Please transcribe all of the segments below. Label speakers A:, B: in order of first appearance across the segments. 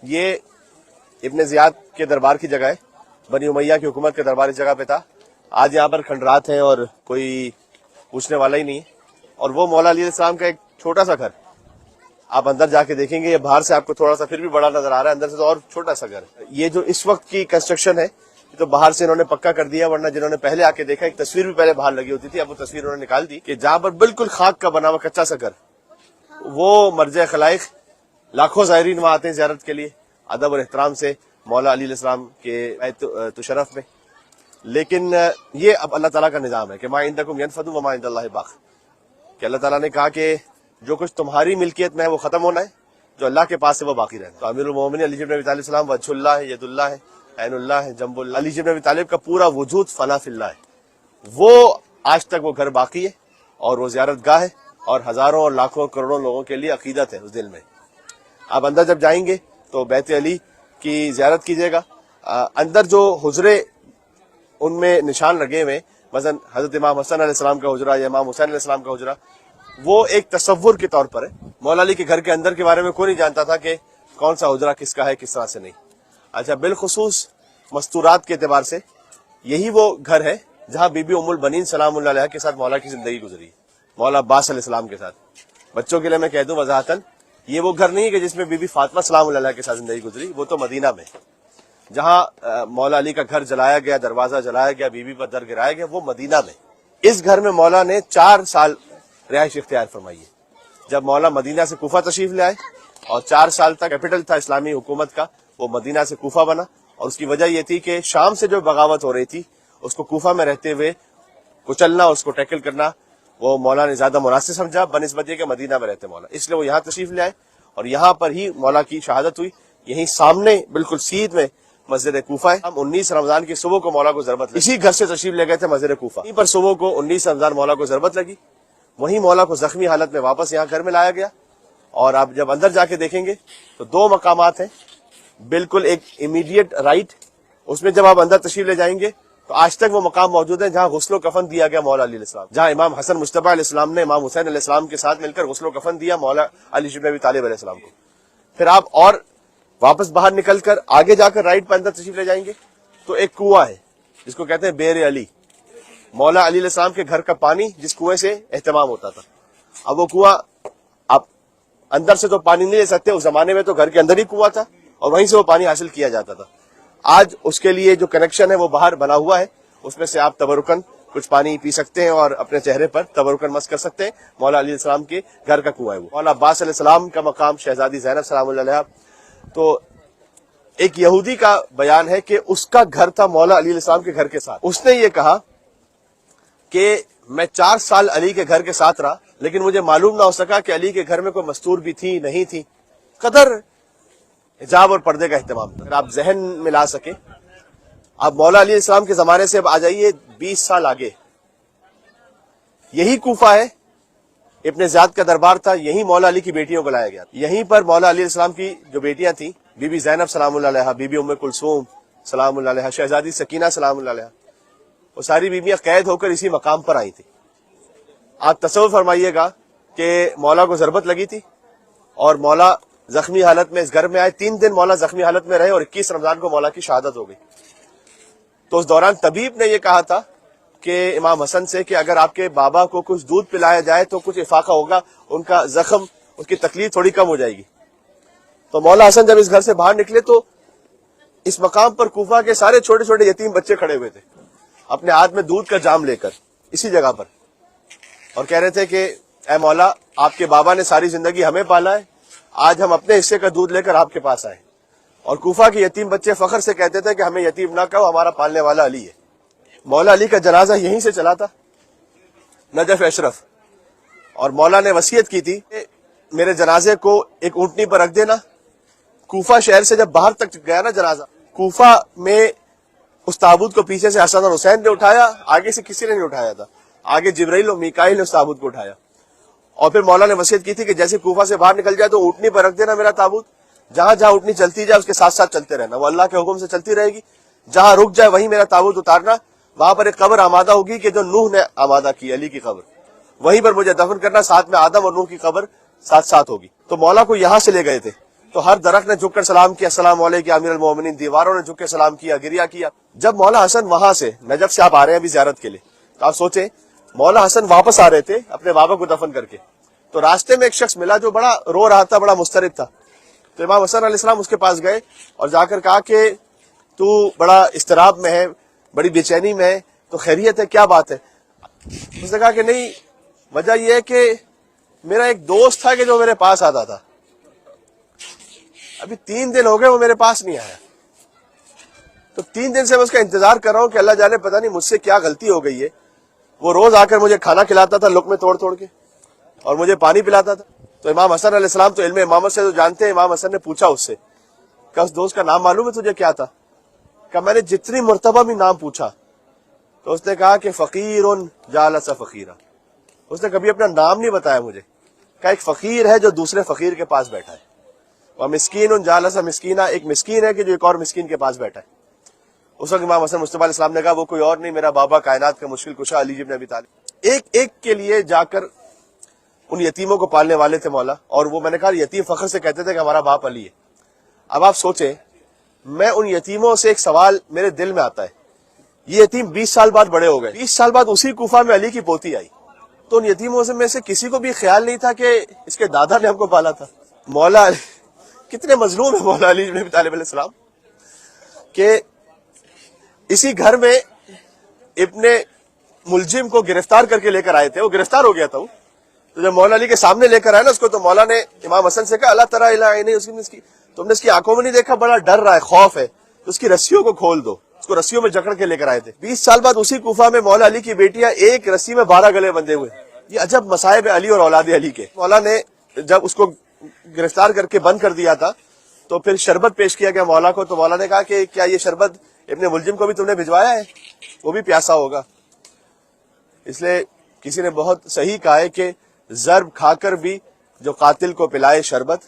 A: یہ ابن زیاد کے دربار کی جگہ ہے، بنی امیہ کی حکومت کے دربار اس جگہ پہ تھا. آج یہاں پر کھنڈرات ہیں اور کوئی پوچھنے والا ہی نہیں ہے. اور وہ مولا علیہ السلام کا ایک چھوٹا سا گھر آپ اندر جا کے دیکھیں گے، یہ باہر سے آپ کو تھوڑا سا پھر بھی بڑا نظر آ رہا ہے، اندر سے تو اور چھوٹا سا گھر. یہ جو اس وقت کی کنسٹرکشن ہے تو باہر سے انہوں نے پکا کر دیا، ورنہ جنہوں نے پہلے آ کے دیکھا ایک تصویر بھی پہلے باہر لگی ہوتی تھی، اب وہ تصویر انہوں نے نکال دی کہ جہاں پر بالکل خاک کا بنا ہوا کچا سا گھر، وہ مرجع خلائق لاکھوں زائرین وہاں آتے ہیں زیارت کے لیے ادب اور احترام سے مولا علیہ السلام کے تو شرف میں. لیکن یہ اب اللہ تعالیٰ کا نظام ہے کہ ما عندکم ینفد وما عند اللہ باق، کہ اللہ تعالیٰ نے کہا کہ جو کچھ تمہاری ملکیت میں ہے وہ ختم ہونا ہے، جو اللہ کے پاس ہے وہ باقی رہنا. تو امیر المومنین علی بن ابی طالب السلام وجہ اللہ ہے، ید اللہ ہے، عین اللہ ہے، جنب اللہ. علی بن ابی طالب کا پورا وجود فنا فی اللہ ہے، وہ آج تک وہ گھر باقی ہے اور وہ زیارت گاہ ہے اور ہزاروں اور لاکھوں کروڑوں لوگوں کے لیے عقیدت ہے اس دل میں. آپ اندر جب جائیں گے تو بیت علی کی زیارت کیجیے گا. اندر جو حجرے ان میں نشان لگے ہوئے، مثلا حضرت امام حسن علیہ السلام کا حجرہ یا امام حسین علیہ السلام کا حجرہ، وہ ایک تصور کے طور پر ہے. مولا علی کے گھر کے اندر کے بارے میں کوئی نہیں جانتا تھا کہ کون سا حجرہ کس کا ہے، کس طرح سے نہیں. اچھا، بالخصوص مستورات کے اعتبار سے یہی وہ گھر ہے جہاں بی بی ام البنین سلام اللہ علیہ کے ساتھ مولا کی زندگی گزری، مولا عباس علیہ السلام کے ساتھ. بچوں کے لیے میں کہہ دوں وضاحتاً، یہ وہ گھر نہیں ہے کہ جس میں بی بی فاطمہ سلام اللہ علیہ کے ساتھ زندگی گزری، وہ تو مدینہ میں جہاں مولا علی کا گھر جلایا گیا، دروازہ جلایا گیا، بی بی پر در گرایا گیا، وہ مدینہ میں. اس گھر میں مولا نے 4 سال رہائش اختیار فرمائی ہے. جب مولا مدینہ سے کوفہ تشریف لے آئے اور 4 سال تک کیپٹل تھا اسلامی حکومت کا، وہ مدینہ سے کوفہ بنا. اور اس کی وجہ یہ تھی کہ شام سے جو بغاوت ہو رہی تھی اس کو کوفہ میں رہتے ہوئے کچلنا، اس کو ٹیکل کرنا وہ مولا نے زیادہ مناسب سمجھا بنسبت یہ کہ مدینہ میں رہتے مولا، اس لیے وہ یہاں تشریف لے آئے اور یہاں پر ہی مولا کی شہادت ہوئی. یہیں سامنے بالکل سیدھ میں مسجد کوفہ ہے. ہم 19 رمضان کی صبح کو مولا کو ضربت لگی، اسی گھر سے تشریف لے گئے تھے مسجد کوفہ. یہیں پر صبح کو 19 رمضان مولا کو ضربت لگی، وہیں مولا کو زخمی حالت میں واپس یہاں گھر میں لایا گیا. اور آپ جب اندر جا کے دیکھیں گے تو 2 مقامات ہیں، بالکل ایک امیڈیٹ رائٹ، اس میں جب آپ اندر تشریف لے جائیں گے تو آج تک وہ مقام موجود ہے جہاں غسل و کفن دیا گیا مولا علیہ السلام، جہاں امام حسن مصطفیٰ علیہ السلام نے امام حسین علیہ السلام کے ساتھ مل کر غسل و کفن دیا مولا علی بن ابی طالب علیہ السلام کو. پھر آپ اور واپس باہر نکل کر آگے جا کر رائٹ پر اندر تشریف لے جائیں گے تو ایک کنواں ہے جس کو کہتے ہیں بیر علی، مولا علی علیہ السلام کے گھر کا پانی جس کنویں سے اہتمام ہوتا تھا. اب وہ کنواں آپ اندر سے تو پانی نہیں لے سکتے، اس زمانے میں تو گھر کے اندر ہی کنواں تھا اور وہیں سے وہ پانی حاصل کیا جاتا تھا. آج اس کے لیے جو کنیکشن ہے وہ باہر بنا ہوا ہے، اس میں سے آپ تبرکن کچھ پانی پی سکتے ہیں اور اپنے چہرے پر تبرکن مس کر سکتے ہیں. مولا علیہ السلام کے گھر کا کنواں ہے وہ. مولا عباس علیہ السلام کا مقام شہزادی زینب سلام اللہ علیہ، تو ایک یہودی کا بیان ہے کہ اس کا گھر تھا مولا علی علیہ السلام کے گھر کے ساتھ. اس نے یہ کہا کہ میں 4 سال علی کے گھر کے ساتھ رہا لیکن مجھے معلوم نہ ہو سکا کہ علی کے گھر میں کوئی مستور بھی تھی نہیں تھی، قدر حجاب اور پردے کا اہتمام تھا. اگر آپ ذہن میں لا سکیں، آپ مولا علی علیہ السلام کے زمانے سے اب آ جائیے 20 سال آگے، یہی کوفہ ہے، ابن زیاد کا دربار تھا، یہی مولا علی کی بیٹیوں کو لایا گیا. یہیں پر مولا علی علیہ السلام کی جو بیٹیاں تھیں، بی بی زینب سلام اللہ علیہ، بی بی ام کلثوم سلام اللہ علیہ، شہزادی سکینہ سلام اللہ علیہ، وہ ساری بیویاں قید ہو کر اسی مقام پر آئی تھی. آپ تصور فرمائیے گا کہ مولا کو ضربت لگی تھی اور مولا زخمی حالت میں اس گھر میں آئے. 3 دن مولا زخمی حالت میں رہے اور 21 رمضان کو مولا کی شہادت ہو گئی. تو اس دوران طبیب نے یہ کہا تھا کہ امام حسن سے کہ اگر آپ کے بابا کو کچھ دودھ پلایا جائے تو کچھ افاقہ ہوگا، ان کا زخم، اس کی تکلیف تھوڑی کم ہو جائے گی. تو مولا حسن جب اس گھر سے باہر نکلے تو اس مقام پر کوفہ کے سارے چھوٹے چھوٹے یتیم بچے کھڑے ہوئے تھے اپنے ہاتھ میں دودھ کا جام لے کر اسی جگہ پر، اور کہہ رہے تھے کہ اے مولا، آپ کے بابا نے ساری زندگی ہمیں پالا ہے، آج ہم اپنے حصے کا دودھ لے کر آپ کے پاس آئے. اور کوفہ کے یتیم بچے فخر سے کہتے تھے کہ ہمیں یتیم نہ کہو، ہمارا پالنے والا علی ہے. مولا علی کا جنازہ یہیں سے چلا تھا، نجف اشرف، اور مولا نے وصیت کی تھی کہ میرے جنازے کو ایک اونٹنی پر رکھ دینا. کوفہ شہر سے جب باہر تک گیا نا جنازہ، کوفہ میں اس تابوت کو پیچھے سے حسن اور حسین نے اٹھایا، آگے سے کسی نے نہیں اٹھایا تھا، آگے جبرائیل اور میکائیل نے اس تابوت کو اٹھایا. اور پھر مولا نے وصیت کی تھی کہ جیسے کوفہ سے باہر نکل جائے تو اونٹنی پر رکھ دینا میرا تابوت، جہاں جہاں اونٹنی چلتی جائے اس کے ساتھ ساتھ چلتے رہنا، وہ اللہ کے حکم سے چلتی رہے گی. جہاں رک جائے وہیں میرا تابوت اتارنا، وہاں پر ایک قبر آمادہ ہوگی کہ جو نوح نے آمادہ کی، علی کی قبر، وہیں پر مجھے دفن کرنا، ساتھ میں آدم اور نوح کی قبر ساتھ ساتھ ہوگی. تو مولا کو یہاں سے لے گئے تھے تو ہر درخت نے جھک کر سلام کیا، السلام علیکم امیر المومنین، دیواروں نے جھک کے سلام کیا، گریہ کیا۔ جب مولا حسن وہاں سے نجف سے آپ آ رہے ہیں ابھی زیارت کے لیے، تو آپ سوچیں مولا حسن واپس آ رہے تھے اپنے بابا کو دفن کر کے، تو راستے میں ایک شخص ملا جو بڑا رو رہا تھا، بڑا مضطرب تھا۔ تو امام حسن علیہ السلام اس کے پاس گئے اور جا کر کہا کہ تو بڑا اضطراب میں ہے، بڑی بے چینی میں ہے، تو خیریت ہے، کیا بات ہے؟ اس نے کہا کہ نہیں، وجہ یہ ہے کہ میرا ایک دوست تھا کہ جو میرے پاس آتا تھا، ابھی 3 دن ہو گئے وہ میرے پاس نہیں آیا، تو 3 دن سے میں اس کا انتظار کر رہا ہوں کہ اللہ جانے پتہ نہیں مجھ سے کیا غلطی ہو گئی ہے۔ وہ روز آ کر مجھے کھانا کھلاتا تھا لقمے توڑ توڑ کے، اور مجھے پانی پلاتا تھا۔ تو امام حسن علیہ السلام تو علم امامت سے جو جانتے ہیں، امام حسن نے پوچھا اس سے کہ اس دوست کا نام معلوم ہے تجھے کیا تھا؟ کہ میں نے جتنی مرتبہ بھی نام پوچھا تو اس نے کہا کہ فقیر جالس فقیرا، اس نے کبھی اپنا نام نہیں بتایا مجھے، کہ ایک فقیر ہے جو دوسرے فقیر کے پاس بیٹھا ہے، اور مسکین جالس مسکینہ، ایک مسکین ہے کہ جو ایک اور مسکین کے پاس بیٹھا ہے۔ اس وقت امام حسن مصطفیٰ علیہ السلام نے کہا وہ کوئی اور نہیں، میرا بابا کائنات کا مشکل کشا علی بن ابی طالب۔ ایک ایک کے لیے جا کر ان یتیموں کو پالنے والے تھے مولا، اور وہ میں نے کہا یتیم فخر سے کہتے تھے کہ ہمارا باپ علی ہے۔ اب آپ سوچیں، میں ان یتیموں سے ایک سوال میرے دل میں آتا ہے، یہ یتیم 20 سال بعد بڑے ہو گئے، 20 سال بعد اسی کوفہ میں علی کی پوتی آئی، تو ان یتیموں سے میں سے کسی کو بھی خیال نہیں تھا کہ اس کے دادا نے ہم کو پالا تھا۔ مولا علی کتنے مظلوم ہے مولا علی بن ابی طالب علیہ السلام، کہ اسی گھر میں ابن ملجم کو گرفتار کر کے لے کر آئے تھے، وہ گرفتار ہو گیا تھا وہ، تو جب مولا علی کے سامنے لے کر آئے نا اس کو، تو مولا نے امام حسن سے کہا اللہ تری الی عینی، تم نے اس کی آنکھوں میں نہیں دیکھا، بڑا ڈر رہا ہے، خوف ہے، تو اس کی رسیوں کو کھول دو۔ اس کو رسیوں میں جکڑ کے لے کر آئے تھے۔ 20 سال بعد اسی کوفہ میں مولا علی کی بیٹیاں ایک رسی میں 12 گلے بندھے ہوئے۔ یہ عجب مصائب ہے علی اور اولاد علی کے۔ مولا نے جب اس کو گرفتار کر کے بند کر دیا تھا تو پھر شربت پیش کیا گیا مولا کو، تو مولا نے کہا کہ کیا یہ شربت ابن ملجم کو بھی تم نے بھجوایا ہے؟ وہ بھی پیاسا ہوگا۔ اس لیے کسی نے بہت صحیح کہا ہے کہ ضرب کھا کر بھی جو قاتل کو پلائے شربت،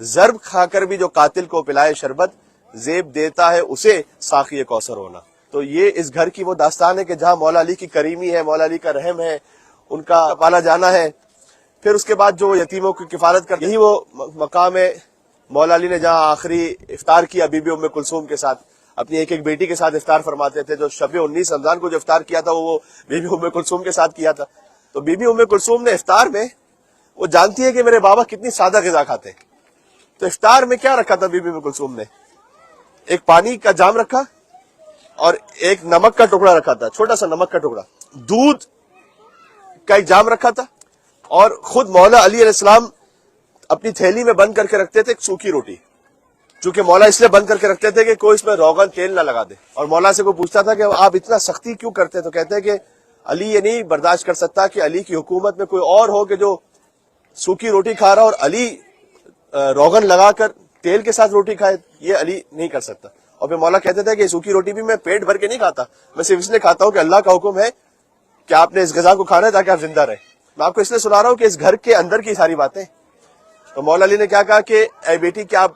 A: ضرب کھا کر بھی جو قاتل کو پلائے شربت، زیب دیتا ہے اسے ساقی کوثر ہونا۔ تو یہ اس گھر کی وہ داستان ہے کہ جہاں مولا علی کی کریمی ہے، مولا علی کا رحم ہے، ان کا پالا جانا ہے۔ پھر اس کے بعد جو یتیموں کی کفالت کر، یہی وہ مقام ہے مولا علی نے جہاں آخری افطار کیا بی بی ام کلثوم کے ساتھ، اپنی ایک ایک بیٹی کے ساتھ افطار فرماتے تھے۔ جو شب 19 رمضان کو جو افطار کیا تھا وہ بی بی ام کلثوم کے ساتھ کیا تھا۔ تو بی بی ام کلثوم نے افطار میں، وہ جانتی ہے کہ میرے بابا کتنی سادہ غذا کھاتے ہیں، تو افطار میں کیا رکھا تھا بی بی ام کلثوم نے؟ ایک پانی کا جام رکھا اور ایک نمک کا ٹکڑا رکھا تھا، چھوٹا سا نمک کا ٹکڑا، دودھ کا ایک جام رکھا تھا، اور خود مولا علی علیہ السلام اپنی تھیلی میں بند کر کے رکھتے تھے ایک سوکھی روٹی، چونکہ مولا اس لیے بند کر کے رکھتے تھے کہ کوئی اس میں روغن تیل نہ لگا دے۔ اور مولا سے کوئی پوچھتا تھا کہ آپ اتنا سختی کیوں کرتے ہیں، تو کہتے ہیں کہ علی یہ نہیں برداشت کر سکتا کہ علی کی حکومت میں کوئی اور ہو کہ جو سوکھی روٹی کھا رہا اور علی روغن لگا کر تیل کے ساتھ روٹی کھائے، یہ علی نہیں کر سکتا۔ اور پھر مولا کہتے تھے کہ سوکھی روٹی بھی میں پیٹ بھر کے نہیں کھاتا، میں صرف اس لیے کھاتا ہوں کہ اللہ کا حکم ہے کہ آپ نے اس غذا کو کھانا ہے تاکہ آپ زندہ رہیں۔ میں آپ کو اس لیے سنا رہا ہوں کہ اس گھر کے اندر کی ساری باتیں۔ تو مولا علی نے کیا کہا کہ اے بیٹی، کیا آپ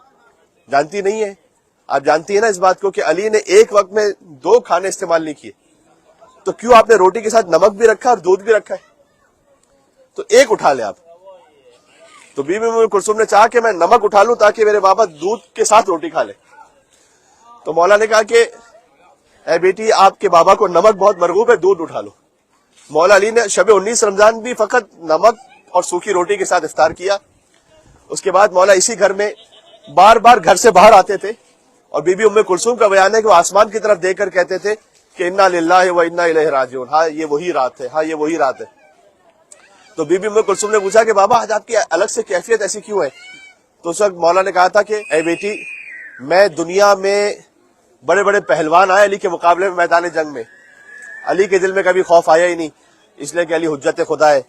A: جانتی نہیں ہے، آپ جانتی ہیں نا اس بات کو کہ علی نے ایک وقت میں 2 کھانے استعمال نہیں کیے، تو کیوں آپ نے روٹی کے ساتھ نمک بھی رکھا اور دودھ بھی رکھا ہے، تو ایک اٹھا لے آپ۔ تو بی بی ام کلثوم نے چاہا کہ میں نمک اٹھا لوں تاکہ میرے بابا دودھ کے ساتھ روٹی کھا لے۔ تو مولا نے کہا کہ اے بیٹی، آپ کے بابا کو نمک بہت مرغوب ہے، دودھ اٹھا لو۔ مولا علی نے شب 19 رمضان بھی فقط نمک اور سوکھی روٹی کے ساتھ افطار کیا۔ اس کے بعد مولا اسی گھر میں بار بار گھر سے باہر آتے تھے، اور بی بی ام کلثوم کا بیان ہے کہ وہ آسمان کی طرف دیکھ کر کہتے تھے کہ انا للہ و انا الیہ راجعون، ہاں یہ وہی رات ہے، ہاں یہ وہی رات ہے۔ تو بی بی ام کلثوم نے پوچھا کہ بابا آج آپ کی الگ سے کیفیت ایسی کیوں ہے؟ تو اس وقت مولا نے کہا تھا کہ اے بیٹی، میں دنیا میں بڑے بڑے پہلوان آئے علی کے مقابلے میں میدان جنگ میں، علی کے دل میں کبھی خوف آیا ہی نہیں، اس لیے کہ علی حجت خدا ہے،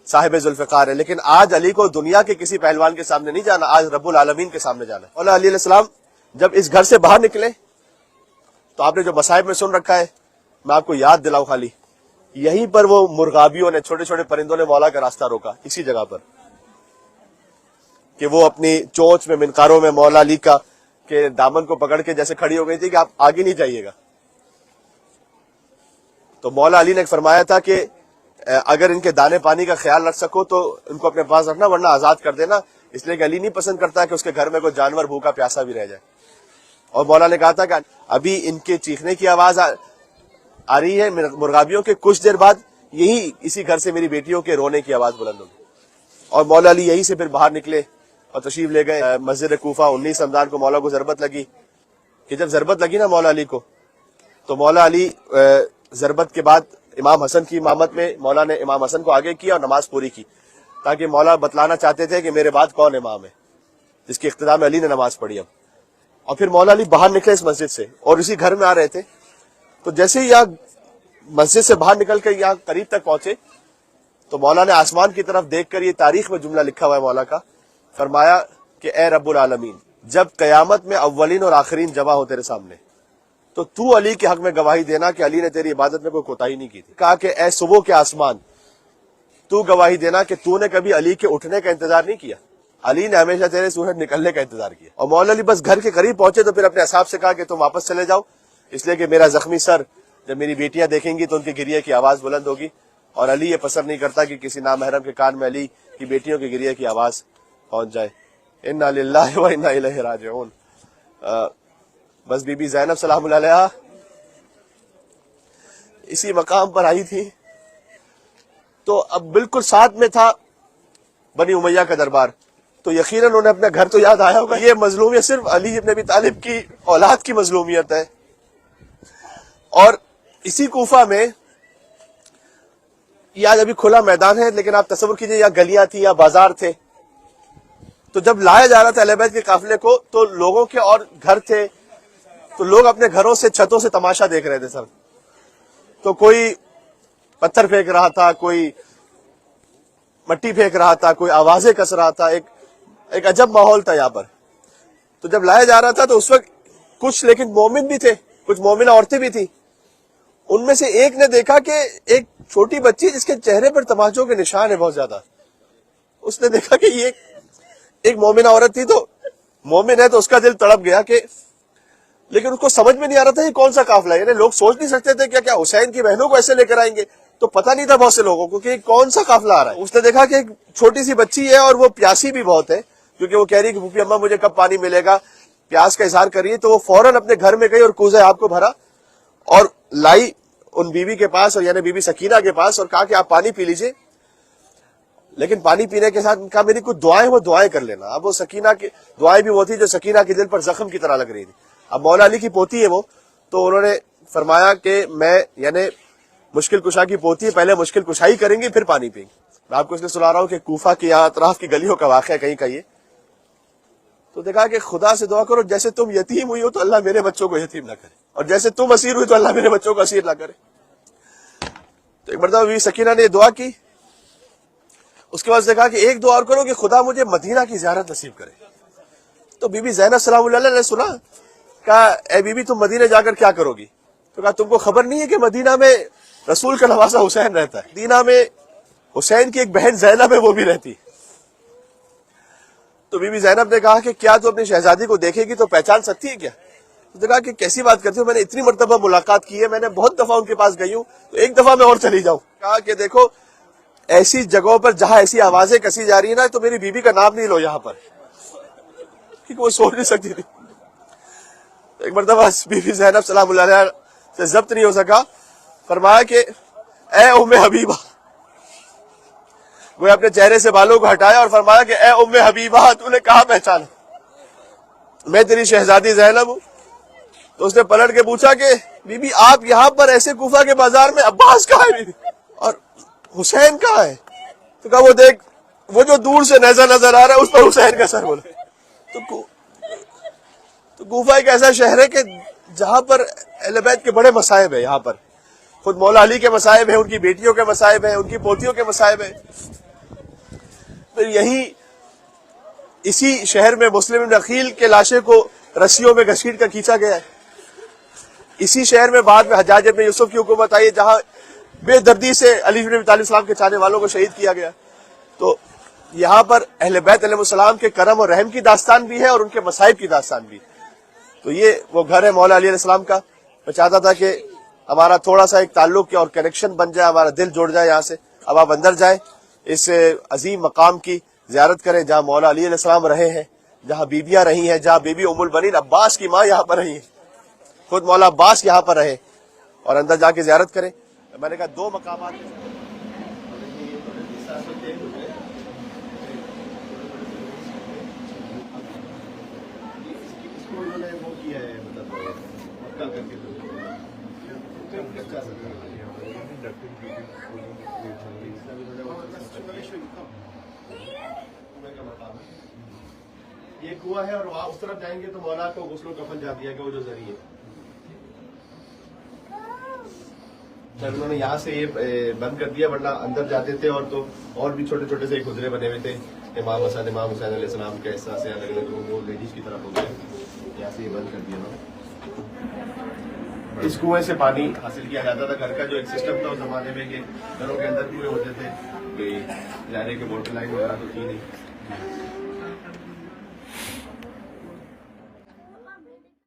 A: صاحب ذوالفقار ہے، لیکن آج علی کو دنیا کے کسی پہلوان کے سامنے نہیں جانا، آج رب العالمین کے سامنے جانا ہے۔ مولا علی علیہ السلام جب اس گھر سے باہر نکلے تو آپ نے جو مصائب میں سن رکھا ہے میں آپ کو یاد دلاؤں، خالی یہیں پر وہ مرغابیوں نے، چھوٹے چھوٹے پرندوں نے مولا کا راستہ روکا، اسی جگہ پر، کہ وہ اپنی چونچ میں، منقاروں میں مولا علی کا کے دامن کو پکڑ کے جیسے کھڑی ہو گئی تھی کہ آپ آگے نہیں جائیے گا۔ تو مولا علی نے فرمایا تھا کہ اگر ان کے دانے پانی کا خیال رکھ سکو تو ان کو اپنے پاس رکھنا، ورنہ آزاد کر دینا، اس لیے کہ علی نہیں پسند کرتا کہ اس کے گھر میں کوئی جانور بھوکا پیاسا بھی رہ جائے. اور مولا نے کہا تھا کہ ابھی ان کے چیخنے کی آواز آ رہی ہے مرغابیوں کے, کچھ دیر بعد یہی اسی گھر سے میری بیٹیوں کے رونے کی آواز بلند ہوگی. اور مولا علی یہی سے پھر باہر نکلے اور تشریف لے گئے مسجد کوفہ. 19 رمضان کو مولا کو ضربت لگی, کہ جب ضربت لگی نا مولا علی کو, تو مولا علی ضربت کے بعد امام حسن کی امامت میں مولا نے امام حسن کو آگے کیا اور نماز پوری کی, تاکہ مولا بتلانا چاہتے تھے کہ میرے بعد کون امام ہے, جس کی اقتداء میں علی نے نماز پڑھی. اب اور پھر مولا علی باہر نکلے اس مسجد سے اور اسی گھر میں آ رہے تھے. تو جیسے ہی یہاں مسجد سے باہر نکل کے یہاں قریب تک پہنچے تو مولا نے آسمان کی طرف دیکھ کر, یہ تاریخ میں جملہ لکھا ہوا ہے مولا کا, فرمایا کہ اے رب العالمین, جب قیامت میں اولین اور آخرین جمع ہو تیرے سامنے, تو علی کے حق میں گواہی دینا کہ علی نے تیری عبادت میں کوئی کوتاہی نہیں کی تھی. کہا کہ اے صبح کے آسمان, تو گواہی دینا کہ تو نے کبھی علی کے اٹھنے کا انتظار نہیں کیا, علی نے ہمیشہ تیرے سورج نکلنے کا انتظار کیا. اور مولا علی بس گھر کے قریب پہنچے تو پھر اپنے اصحاب سے کہا کہ تم واپس چلے جاؤ, اس لیے کہ میرا زخمی سر جب میری بیٹیاں دیکھیں گی تو ان کی گریے کی آواز بلند ہوگی, اور علی یہ پسند نہیں کرتا کہ کسی نامحرم کے کان میں علی کی بیٹیوں کی گریے کی آواز پہنچ جائے. انا للہ و انا الیہ راجعون. بس بی بی زینب سلام اللہ علیہا اسی مقام پر آئی تھی, تو اب بالکل ساتھ میں تھا بنی امیہ کا دربار, تو یقیناً انہیں اپنا گھر تو یاد آیا ہوگا. یہ مظلومیت صرف علی ابن ابی طالب کی اولاد کی مظلومیت ہے. اور اسی کوفہ میں یہ آج ابھی کھلا میدان ہے, لیکن آپ تصور کیجئے یا گلیاں تھی یا بازار تھے. تو جب لایا جا رہا تھا اہل بیت کے قافلے کو, تو لوگوں کے اور گھر تھے, تو لوگ اپنے گھروں سے چھتوں سے تماشا دیکھ رہے تھے سب. تو کوئی پتھر پھینک رہا تھا, کوئی مٹی پھینک رہا تھا, کوئی آوازیں کس رہا تھا. ایک عجب ماحول تھا یہاں پر. تو جب لایا جا رہا تھا تو اس وقت کچھ لیکن مومن بھی تھے, کچھ مومنہ عورتیں بھی تھیں. ان میں سے ایک نے دیکھا کہ ایک چھوٹی بچی جس کے چہرے پر تماچوں کے نشان ہے بہت زیادہ, اس نے دیکھا کہ یہ ایک مومنہ عورت تھی, تو مومن ہے تو اس کا دل تڑپ گیا کہ, لیکن اس کو سمجھ میں نہیں آ رہا تھا یہ کون سا قافلہ ہے. یعنی لوگ سوچ نہیں سکتے تھے کیا حسین کی بہنوں کو ایسے لے کر آئیں گے, تو پتہ نہیں تھا بہت سے لوگوں کو کہ کون سا قافلہ آ رہا ہے. اس نے دیکھا کہ ایک چھوٹی سی بچی ہے اور وہ پیاسی بھی بہت ہے, کیونکہ وہ کہہ رہی کہ پھوپھی اماں مجھے کب پانی ملے گا, پیاس کا اظہار کر رہی ہے. تو وہ فوراً اپنے گھر میں گئی اور کوزہ آپ کو بھرا اور لائی ان بیوی کے پاس, اور یعنی بیوی سکینہ کے پاس, اور کہا کہ آپ پانی پی لیجئے, لیکن پانی پینے کے ساتھ کہا میری کچھ دعائیں وہ دعائیں کر لینا. اب وہ سکینہ کی دعائیں بھی وہ تھی جو سکینہ کے دل پر زخم کی طرح لگ رہی تھی. اب مولا علی کی پوتی ہے وہ, تو انہوں نے فرمایا کہ میں یعنی مشکل کشا کی پوتی ہے, پہلے مشکل کشائی کریں گی پھر پانی پئیں گی. میں آپ کو اس لیے سنا رہا ہوں کہ کوفہ کی یہاں اطراف کی گلیوں کا واقعہ کہیں کا یہ. تو دیکھا کہ خدا سے دعا کرو جیسے تم یتیم ہوئی ہو تو اللہ میرے بچوں کو یتیم نہ کرے, اور جیسے تم اسیر ہوئی تو اللہ میرے بچوں کو اسیر نہ کرے. تو ایک مرتبہ بیوی سکینہ نے یہ دعا کی. اس کے بعد دیکھا کہ ایک دعا اور کرو کہ خدا مجھے مدینہ کی زیارت نصیب کرے. تو بی بی زینب سلام اللہ علیہ نے سنا, کہا اے بی بی تم مدینہ جا کر کیا کرو گی؟ تو کہا تم کو خبر نہیں ہے کہ مدینہ میں رسول کا نواسا حسین رہتا ہے, مدینہ میں حسین کی ایک بہن زینب ہے وہ بھی رہتی. تو بی بی زینب نے کہا کہ کیا تو اپنی شہزادی کو دیکھے گی تو پہچان سکتی ہے کیا؟ تو کہا کہ کیسی بات کرتی ہو, میں نے اتنی مرتبہ ملاقات کی ہے, میں نے بہت دفعہ ان کے پاس گئی ہوں, تو ایک دفعہ میں اور چلی جاؤں. کہا کہ دیکھو ایسی جگہوں پر جہاں ایسی آوازیں کسی جا رہی ہیں نا, تو میری بیوی کا نام نہیں لو یہاں پر, کیونکہ وہ سوچ نہیں سکتی تھی. ایک مرتبہ بی بی زینب سلام اللہ علیہ سے ضبط نہیں ہو سکا, فرمایا کہ اے ام حبیبہ, وہ اپنے چہرے سے بالوں کو ہٹایا اور فرمایا کہ اے ام حبیبہ تو نے کہاں پہچانا, میں تیری شہزادی زینب ہوں. تو اس نے پلٹ کے پوچھا کہ بی بی آپ یہاں پر ایسے کوفہ کے بازار میں, عباس کہاں ہے بی بی, اور حسین کہاں ہے؟ تو کہا وہ دیکھ وہ جو دور سے نظر آ رہا ہے اس پر حسین کا سر بولا. تو کوفہ ایک ایسا شہر ہے کہ جہاں پر اہل بیت کے بڑے مصائب ہیں. یہاں پر خود مولا علی کے مصائب ہیں, ان کی بیٹیوں کے مصائب ہیں, ان کی پوتیوں کے مصائب ہیں. پھر اسی شہر میں مسلم بن عقیل کے لاشے کو رسیوں میں گھسیٹ کر کھینچا گیا ہے. اسی شہر میں بعد میں حجاج ابن یوسف کی حکومت آئی, جہاں بے دردی سے علی بن ابی طالب السلام کے چاہنے والوں کو شہید کیا گیا. تو یہاں پر اہل بیت علیہ السلام کے کرم اور رحم کی داستان بھی ہے اور ان کے مصائب کی داستان بھی. تو یہ وہ گھر ہے مولا علی علیہ السلام کا. میں چاہتا تھا کہ ہمارا تھوڑا سا ایک تعلق اور کنیکشن بن جائے, ہمارا دل جڑ جائے یہاں سے. اب آپ اندر جائیں, اس عظیم مقام کی زیارت کریں جہاں مولا علی علیہ السلام رہے ہیں, جہاں بیبیاں رہی ہیں, جہاں بی بی ام البنین عباس کی ماں یہاں پر رہی ہے, خود مولا عباس یہاں پر رہے, اور اندر جا کے زیارت کریں. میں نے کہا 2 مقامات وہ کیا ہے, مطلب یہ کنواں ہے, اور وہاں اس طرف جائیں گے تو مولا کو غسل و کفن جا دیا کہ وہ جو ذریعے انہوں نے یہاں سے یہ بند کر دیا, ورنہ اندر جاتے تھے اور تو اور بھی چھوٹے چھوٹے سے خدرے بنے ہوئے تھے. امام حسین علیہ السلام کے ایسا سے الگ الگ وہ لیڈیز کی طرف ہو گئے, یہاں سے یہ بند کر دیا انہوں نے. اس کنویں سے پانی حاصل کیا جاتا تھا. گھر کا جو ایک سسٹم تھا اس زمانے میں کہ گھروں کے اندر کنویں ہوتے تھے, کوئی ظاہر ہے کہ موٹر لائن وغیرہ تو تھی نہیں.